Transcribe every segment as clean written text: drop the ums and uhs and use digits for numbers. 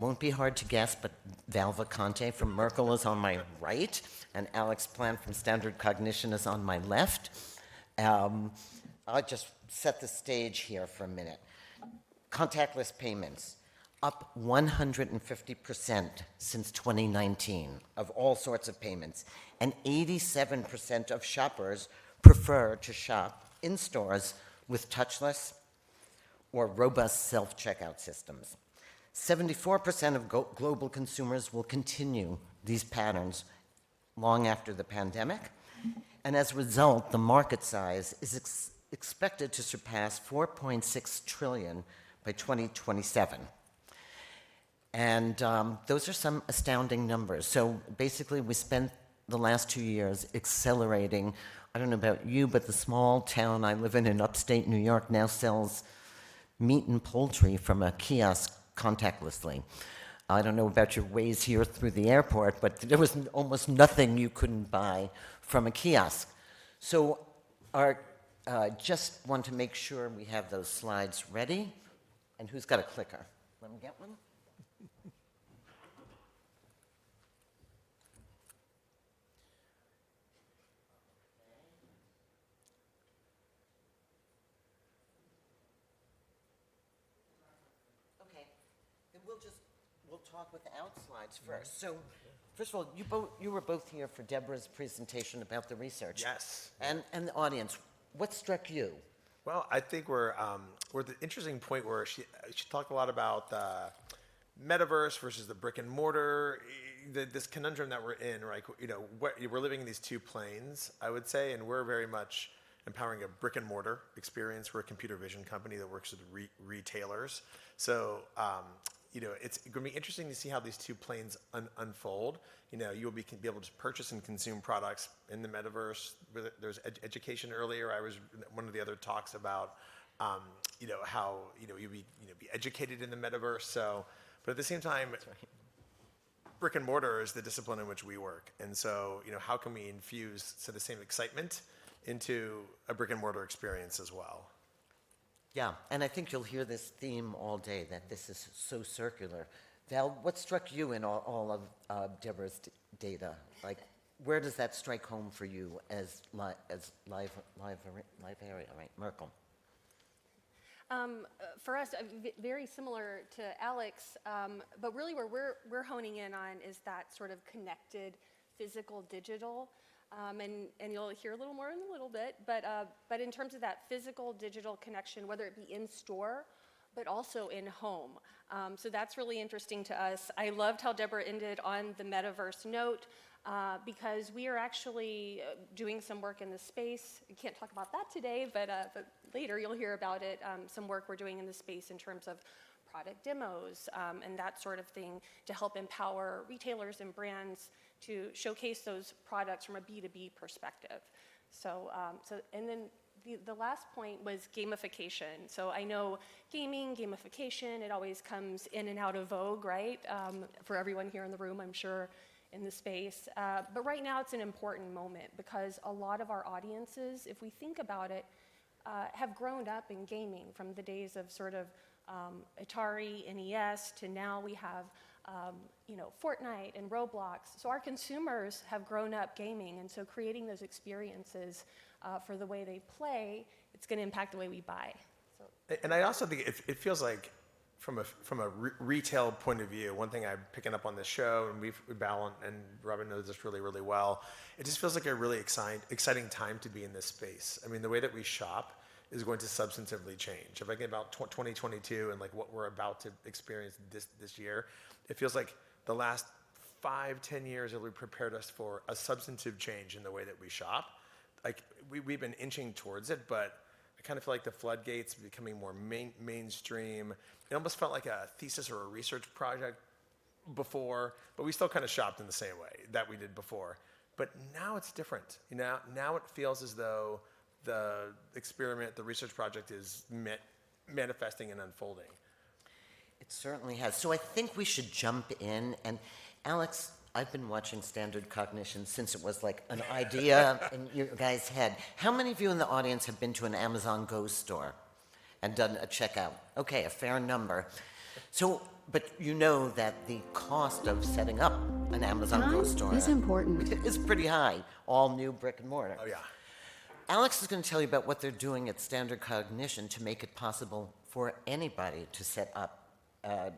won't be hard to guess, but Val Vacante from Merkle is on my right, and Alex Plant from Standard Cognition is on my left. I'll just set the stage here for a minute. Contactless payments, up 150% since 2019 of all sorts of payments, and 87% of shoppers prefer to shop in stores with touchless or robust self-checkout systems. 74% of global consumers will continue these patterns long after the pandemic, and as a result, the market size is expected to surpass 4.6 trillion by 2027. And those are some astounding numbers. So basically, we spent the last 2 years accelerating. I don't know about you, but the small town I live in upstate New York now sells meat and poultry from a kiosk contactlessly. I don't know about your ways here through the airport, but there was almost nothing you couldn't buy from a kiosk. So just want to make sure we have those slides ready. And who's got a clicker? Let me get one. We'll talk without slides first. So, first of all, you were both here for Deborah's presentation about the research. Yes. And the audience, what struck you? Well, I think we're at the interesting point where she talked a lot about the metaverse versus the brick and mortar, this conundrum that we're in, right? We're living in these two planes, I would say, and we're very much empowering a brick and mortar experience. We're a computer vision company that works with retailers. So, it's going to be interesting to see how these two planes unfold. You'll be able to purchase and consume products in the metaverse. There's education earlier. I was one of the other talks about, how you'll be educated in the metaverse. So, but at the same time, brick and mortar is the discipline in which we work, and so how can we infuse the same excitement into a brick and mortar experience as well? Yeah, and I think you'll hear this theme all day, that this is so circular. Val, what struck you in all of Deborah's data? Like, where does that strike home for you as live area, right? Merkle. For us, very similar to Alex, but really where we're honing in on is that sort of connected physical digital. And you'll hear a little more in a little bit, but in terms of that physical digital connection, whether it be in store, but also in home. So that's really interesting to us. I loved how Deborah ended on the metaverse note, because we are actually doing some work in the space. We can't talk about that today, but later you'll hear about it, some work we're doing in the space in terms of product demos and that sort of thing to help empower retailers and brands to showcase those products from a B2B perspective. So and then the last point was gamification. So I know gamification, it always comes in and out of vogue, right? For everyone here in the room, I'm sure, in the space. But right now it's an important moment because a lot of our audiences, if we think about it, have grown up in gaming from the days of sort of Atari, NES, to now we have Fortnite and Roblox. So our consumers have grown up gaming, and so creating those experiences for the way they play, it's going to impact the way we buy. So. And I also think it feels like, from a retail point of view, one thing I'm picking up on this show, and Val and Robin knows this really, really well, it just feels like a really exciting time to be in this space. I mean, the way that we shop is going to substantively change. If I think about 2022 and like what we're about to experience this year, it feels like the last 5-10 years really prepared us for a substantive change in the way that we shop. Like we've been inching towards it, but I kind of feel like the floodgates becoming more mainstream. It almost felt like a thesis or a research project before, but we still kind of shopped in the same way that we did before. But now it's different. Now it feels as though the experiment, the research project is manifesting and unfolding. It certainly has. So I think we should jump in. And Alex, I've been watching Standard Cognition since it was like an idea in your guys' head. How many of you in the audience have been to an Amazon Go store and done a checkout? Okay, a fair number. So But you know that the cost of setting up an Amazon Go store Time is important. is pretty high, all new brick and mortar. Oh, yeah. Alex is going to tell you about what they're doing at Standard Cognition to make it possible for anybody to set up a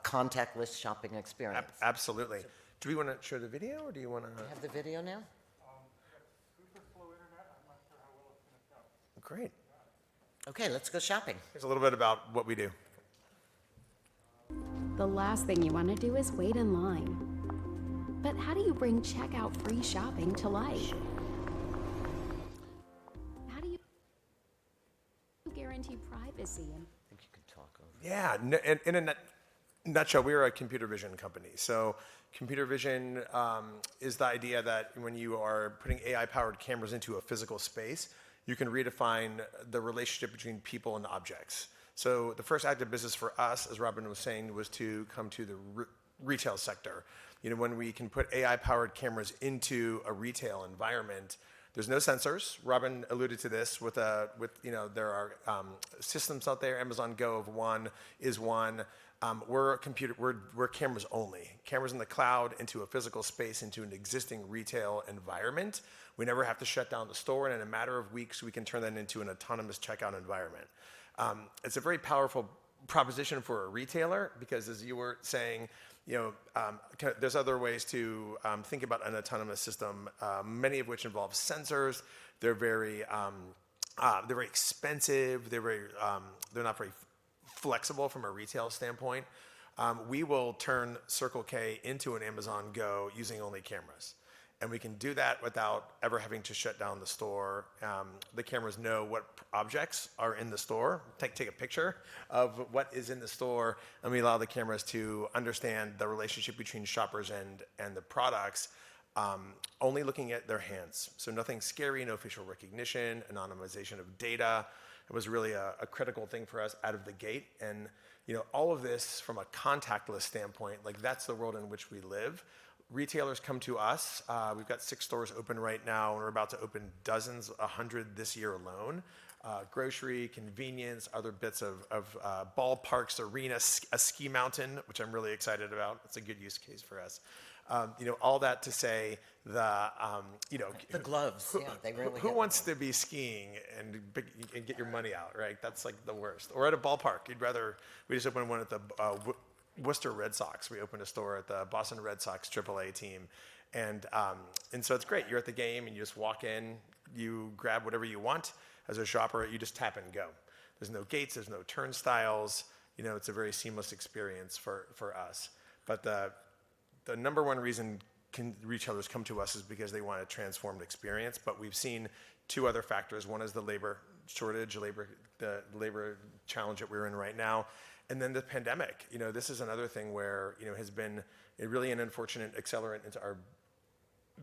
contactless shopping experience. Absolutely. Do we want to show the video, or do you want to? Have the video now? Super slow internet. I'm not sure how well it's going to go. Great. Okay, let's go shopping. Here's a little bit about what we do. The last thing you want to do is wait in line. But how do you bring checkout-free shopping to life? How do you guarantee privacy and I think you can talk over. Yeah, in a nutshell, we are a computer vision company. So computer vision is the idea that when you are putting AI-powered cameras into a physical space, you can redefine the relationship between people and objects. So the first act of business for us, as Robin was saying, was to come to the retail sector. You know, when we can put AI-powered cameras into a retail environment, there's no sensors. Robin alluded to this with you know, there are systems out there. Amazon Go is one. We're cameras only. Cameras in the cloud into a physical space, into an existing retail environment. We never have to shut down the store, and in a matter of weeks, we can turn that into an autonomous checkout environment. It's a very powerful proposition for a retailer because, as you were saying, you know, there's other ways to think about an autonomous system, many of which involve sensors. They're very expensive. They're not very flexible from a retail standpoint. We will turn Circle K into an Amazon Go using only cameras. And we can do that without ever having to shut down the store. The cameras know what objects are in the store, take a picture of what is in the store, and we allow the cameras to understand the relationship between shoppers and the products, only looking at their hands. So nothing scary, no facial recognition, anonymization of data. It was really a critical thing for us out of the gate. And you know, all of this from a contactless standpoint, like that's the world in which we live. Retailers come to us. We've got 6 stores open right now, and we're about to open dozens, 100 this year alone. Grocery, convenience, other bits of ballparks, arena, a ski mountain, which I'm really excited about. It's a good use case for us. You know, all that to say you know, The gloves, yeah, they really who get wants to be skiing and get your money out, right? That's like the worst. Or at a ballpark, we just opened one at the Worcester Red Sox. We opened a store at the Boston Red Sox AAA team. And so it's great. You're at the game and you just walk in, you grab whatever you want. As a shopper, you just tap and go. There's no gates, there's no turnstiles. You know, it's a very seamless experience for us. But the number one reason retailers come to us is because they want a transformed experience. But we've seen 2 other factors. One is the labor shortage, the labor challenge that we're in right now. And then the pandemic. You know, this is another thing where, you know, has been really an unfortunate accelerant into our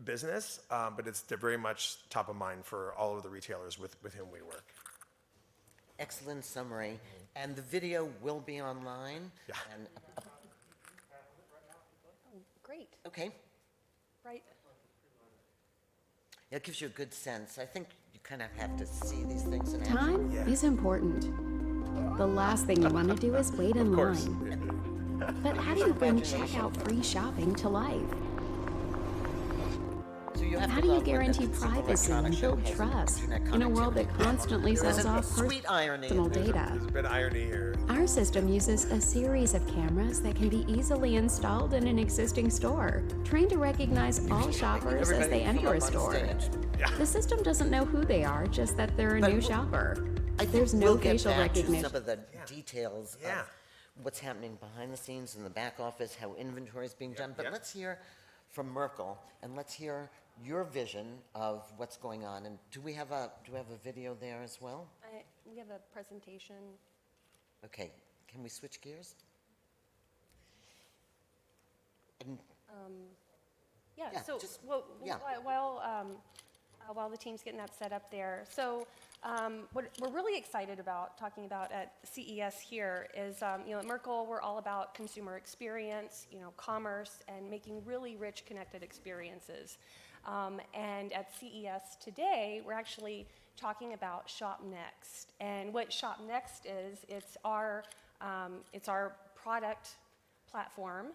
business, but it's very much top of mind for all of the retailers with whom we work. Excellent summary. And the video will be online. Yeah. And, Oh, great, okay. right. It gives you a good sense. I think you kind of have to see these things in action. time is important. The last thing you want to do is wait in Of course. line. But how do you bring checkout-free shopping to life? So you have How to do you love when the guarantee consumer privacy and electronics build show has trust internet in a world that connectivity. constantly There is sells a off sweet irony in personal there. data? There's a bit of irony here. Our system uses a series of cameras that can be easily installed in an existing store, trained to recognize all shoppers as they Everybody come enter up a on store. stage. The system doesn't know who they are, just that they're a But new we'll- shopper. I think There's no we'll get facial back recognition. to some of the details Yeah. of what's happening behind the scenes in the back office, how inventory is being done. But yeah. let's hear from Merkle, and let's hear your vision of what's going on. And do we have a video there as well? We have a presentation. Okay, can we switch gears? And Yeah, Yeah, so just- well, yeah. while the team's getting that set up there, so what we're really excited about talking about at CES here is, you know, at Merkle, we're all about consumer experience, you know, commerce, and making really rich, connected experiences. And at CES today, we're actually talking about ShopNXT. And what ShopNXT is, it's our product platform,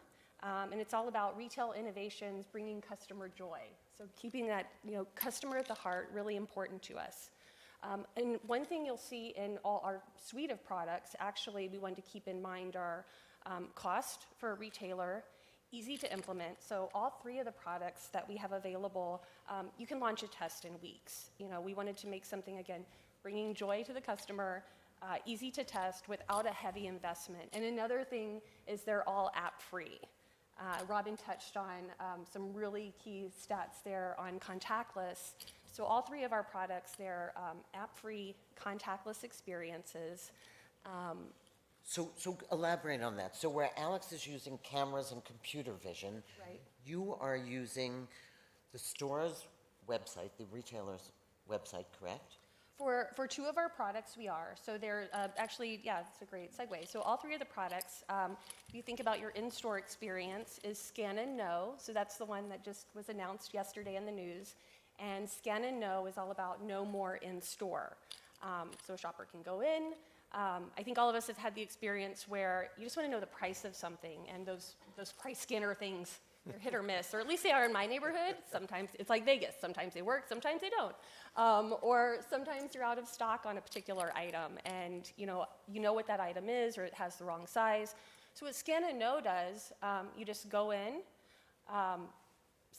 and it's all about retail innovations, bringing customer joy. So keeping that customer at the heart, really important to us. And one thing you'll see in all our suite of products, actually, we want to keep in mind are cost for a retailer, easy to implement. So all 3 of the products that we have available, you can launch a test in weeks. We wanted to make something, again, bringing joy to the customer, easy to test without a heavy investment. And another thing is they're all app-free. Robin touched on some really key stats there on Contactless. So all 3 of our products, they're app-free, contactless experiences. So elaborate on that. So where Alex is using cameras and computer vision, Right. you are using the store's website, the retailer's website, correct? For 2 of our products, we are. So they're actually, yeah, it's a great segue. So all 3 of the products, if you think about your in-store experience, is Scan and Know. So that's the one that just was announced yesterday in the news. And Scan and Know is all about no more in-store. So a shopper can go in. I think all of us have had the experience where you just want to know the price of something, and those price scanner things, they're hit or miss, or at least they are in my neighborhood. Sometimes it's like Vegas. Sometimes they work, sometimes they don't. Or sometimes you're out of stock on a particular item, and you know what that item is, or it has the wrong size. So what Scan and Know does, you just go in,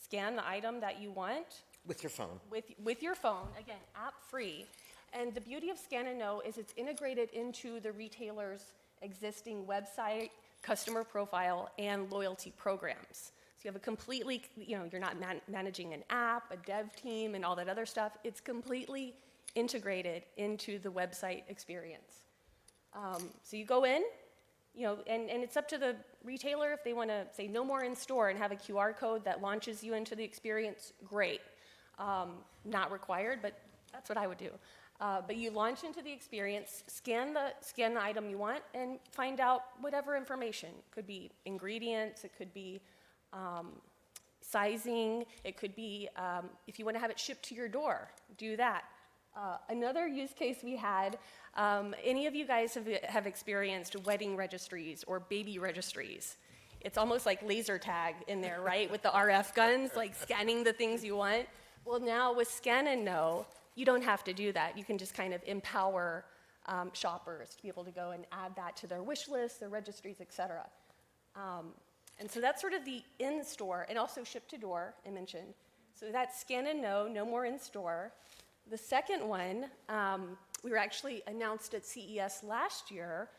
scan the item that you want. With your phone. With your phone, again, app-free. And the beauty of Scan and Know is it's integrated into the retailer's existing website, customer profile, and loyalty programs. So you have a completely, you're not managing an app, a dev team, and all that other stuff. It's completely integrated into the website experience. So you go in, and it's up to the retailer if they want to say no more in store and have a QR code that launches you into the experience, great. Not required, but that's what I would do. But you launch into the experience, scan the item you want, and find out whatever information. It could be ingredients, it could be sizing, it could be if you want to have it shipped to your door, do that. Another use case we had, any of you guys have experienced wedding registries or baby registries? It's almost like laser tag in there, right? With the RF guns, like scanning the things you want. Well, now with Scan and Know, you don't have to do that. You can just kind of empower shoppers to be able to go and add that to their wish list, their registries, et cetera. And so that's sort of the in-store, and also ship-to-door, I mentioned. So that's Scan and Know, no more in-store. The second one, we were actually announced at CES last year,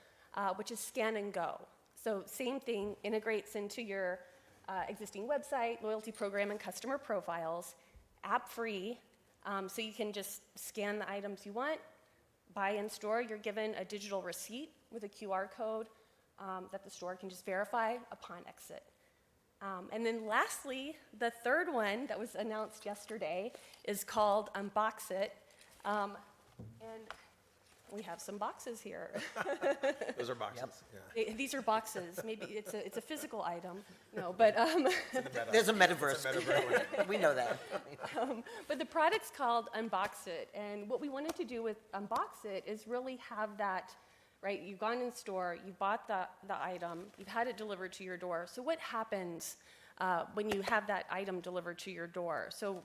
which is Scan and Go. So same thing, integrates into your existing website, loyalty program, and customer profiles, app-free, so you can just scan the items you want, buy in store. You're given a digital receipt with a QR code that the store can just verify upon exit. And then lastly, the third one that was announced yesterday is called Unbox It. And we have some boxes here. Those are boxes. Yeah. These are boxes. Maybe it's a physical item. No, but There's a metaverse. It's a metaverse. We know that. but the product's called Unbox It, and what we wanted to do with Unbox It is really have that, right? You've gone in store, you bought the item, you've had it delivered to your door. So what happens when you have that item delivered to your door? So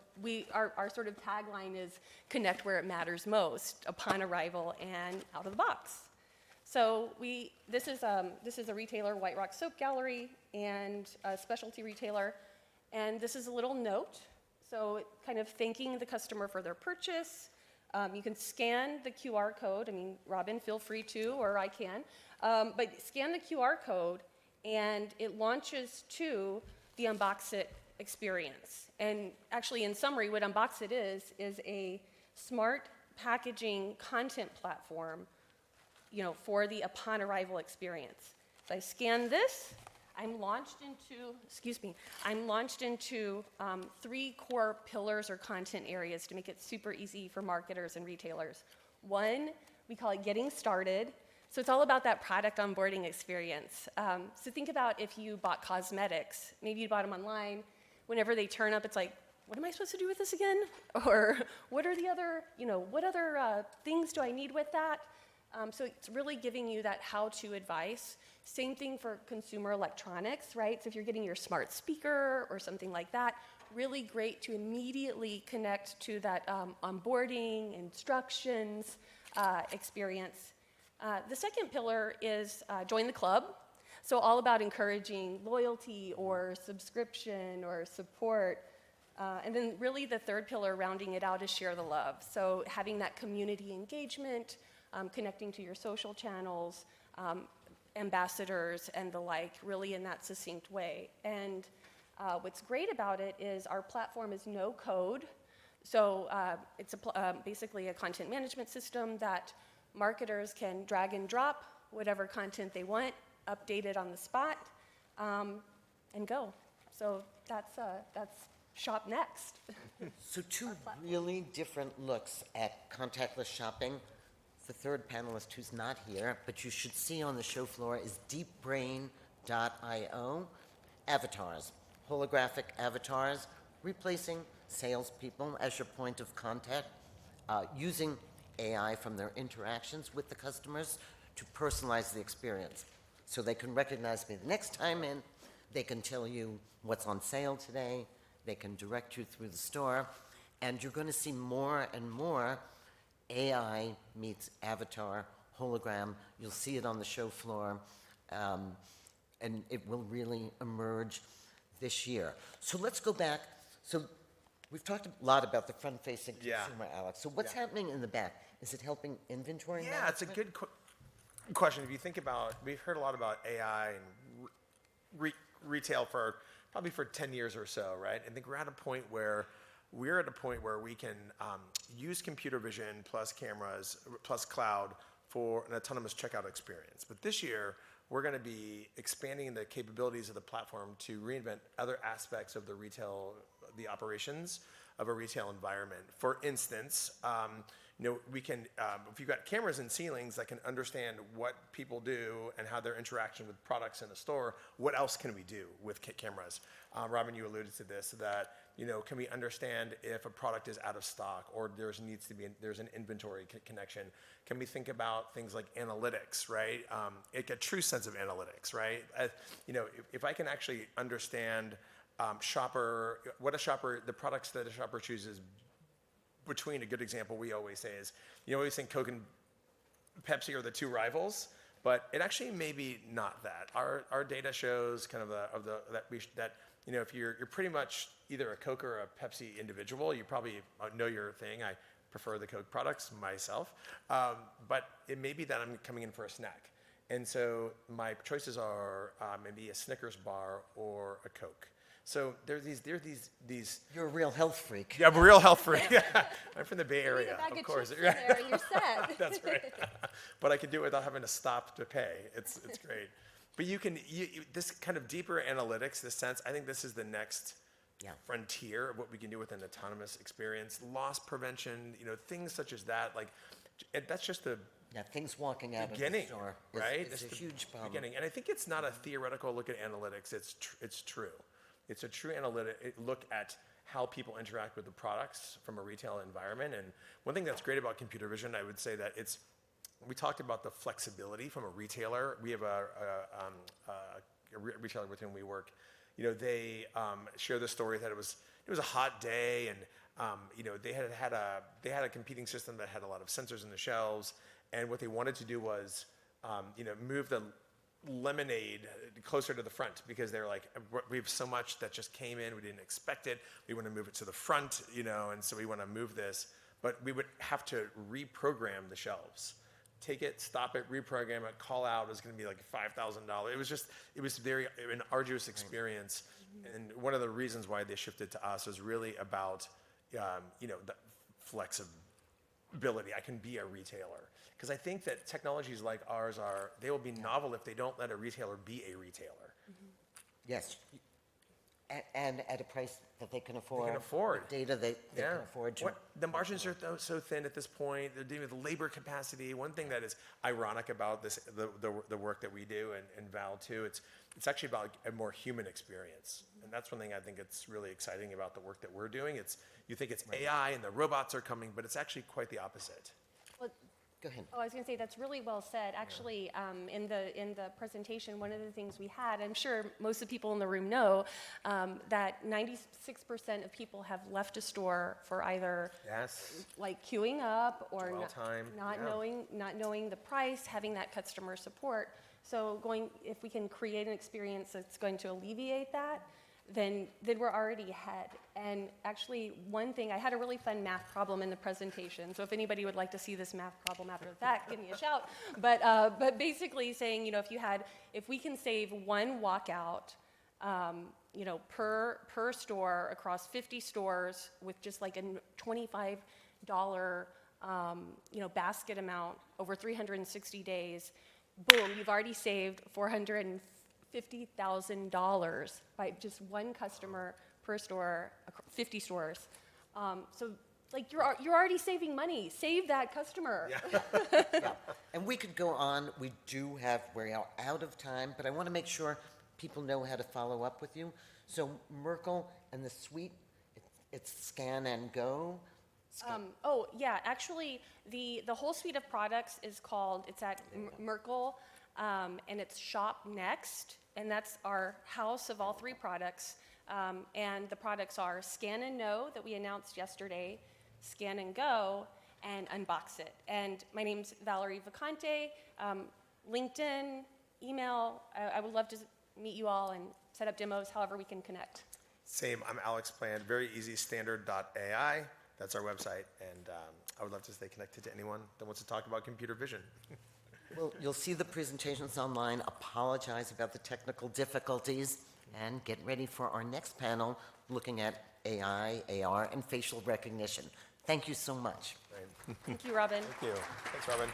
our sort of tagline is connect where it matters most, upon arrival and out of the box. So this is a retailer, White Rock Soap Gallery, and a specialty retailer, and this is a little note. So kind of thanking the customer for their purchase. You can scan the QR code. I mean, Robin, feel free to, or I can. But scan the QR code, and it launches to the Unbox It experience. And actually, in summary, what Unbox It is a smart packaging content platform, for the upon arrival experience. So I scan this, I'm launched into 3 core pillars or content areas to make it super easy for marketers and retailers. One, we call it Getting Started. So it's all about that product onboarding experience. So think about if you bought cosmetics. Maybe you bought them online. Whenever they turn up, it's like, what am I supposed to do with this again? Or what are the other, what other things do I need with that? So it's really giving you that how-to advice. Same thing for consumer electronics, right? So if you're getting your smart speaker or something like that, really great to immediately connect to that onboarding, instructions, experience. The second pillar is join the club. So all about encouraging loyalty or subscription or support. And then really the third pillar, rounding it out, is share the love. So having that community engagement, connecting to your social channels, ambassadors and the like, really in that succinct way. And what's great about it is our platform is no code. So it's basically a content management system that marketers can drag and drop whatever content they want, update it on the spot, and go. So that's ShopNXT. So two really different looks at contactless shopping. The third panelist who's not here, but you should see on the show floor, is deepbrain.io. Avatars, holographic avatars, replacing salespeople as your point of contact, using AI from their interactions with the customers to personalize the experience. So they can recognize me the next time in, they can tell you what's on sale today, they can direct you through the store, and you're going to see more and more AI meets avatar, hologram. You'll see it on the show floor, and it will really emerge this year. So let's go back. So we've talked a lot about the front-facing consumer, Alex. So what's happening in the back? Is it helping inventory management? Yeah, it's a good question. If you think about, we've heard a lot about AI and retail probably for 10 years or so, right? I think we're at a point where we can use computer vision plus cameras plus cloud for an autonomous checkout experience. But this year, we're going to be expanding the capabilities of the platform to reinvent other aspects of the operations of a retail environment. For instance, we can, if you've got cameras in ceilings that can understand what people do and how their interaction with products in a store, what else can we do with cameras? Robin, you alluded to this, that, can we understand if a product is out of stock or there's an inventory connection? Can we think about things like analytics, right? A true sense of analytics, right? If I can actually understand the products that a shopper chooses between, a good example we always say is, we always think Coke and Pepsi are the two rivals, but it actually may be not that. Our data shows kind of that if you're pretty much either a Coke or a Pepsi individual, you probably know your thing. I prefer the Coke products myself, but it may be that I'm coming in for a snack, and so my choices are maybe a Snickers bar or a Coke. So there's these. You're a real health freak. Yeah, I'm a real health freak. I'm from the Bay You need Area, a bag of of course. chips in there and you're set. That's right. But I can do it without having to stop to pay. It's great. But this kind of deeper analytics, this sense, I think this is the next frontier of what we can do with an autonomous experience. Loss prevention, things such as that. That's just the things walking out beginning, of the store, right? It's a huge problem. Beginning. And I think it's not a theoretical look at analytics. It's true. It's a true analytic look at how people interact with the products from a retail environment. And one thing that's great about computer vision, I would say that we talked about the flexibility from a retailer. We have a retailer with whom we work. They share the story that it was a hot day, and they had a competing system that had a lot of sensors in the shelves, and what they wanted to do was move the lemonade closer to the front, because they're like, we have so much that just came in, we didn't expect it, we want to move it to the front, and so we want to move this, but we would have to reprogram the shelves. Take it, stop it, reprogram it, call out. It was going to be like $5,000. It was an arduous experience. And one of the reasons why they shifted to us was really about, the flexibility. I can be a retailer. Because I think that technologies like ours they will be novel if they don't let a retailer be a retailer. Yes. And at a price that they can afford. They can afford. Data they can afford to. The margins are so thin at this point. They're dealing with labor capacity. One thing that is ironic about this, the work that we do, and Val too, it's actually about a more human experience. And that's one thing I think it's really exciting about the work that we're doing. You think it's AI and the robots are coming, but it's actually quite the opposite. Well, Go ahead. Oh, I was going to say that's really well said. Actually, in the presentation, one of the things we had, I'm sure most of the people in the room know, that 96% of people have left a store for either Yes. like queuing up or Dwell not, time, not yeah. knowing the price, having that customer support. So if we can create an experience that's going to alleviate that, then we're already ahead. And actually, one thing, I had a really fun math problem in the presentation, so if anybody would like to see this math problem after that, give me a shout. But basically saying, you know, if we can save one walkout, you know, per store across 50 stores with just like a $25, you know, basket amount over 360 days, boom, you've already saved $450,000 by just one customer per store, 50 stores. So, like, you're already saving money. Save that customer. Yeah. And we could go on. We're out of time, but I want to make sure people know how to follow up with you. So Merkle and the suite, it's scan and go. Oh, yeah, actually, the whole suite of products is called, it's at Merkle, and it's ShopNXT, and that's our house of all three products. And the products are Scan and Know that we announced yesterday, Scan and Go, and Unbox It. And my name's Val Vacante, LinkedIn, email. I would love to meet you all and set up demos, however we can connect. Same. I'm Alex Plant. Very easy. Standard.ai. That's our website, and I would love to stay connected to anyone that wants to talk about computer vision. Well, you'll see the presentations online. Apologize about the technical difficulties, and get ready for our next panel looking at AI, AR, and facial recognition. Thank you so much. Right. Thank you, Robin. Thank you. Thanks, Robin.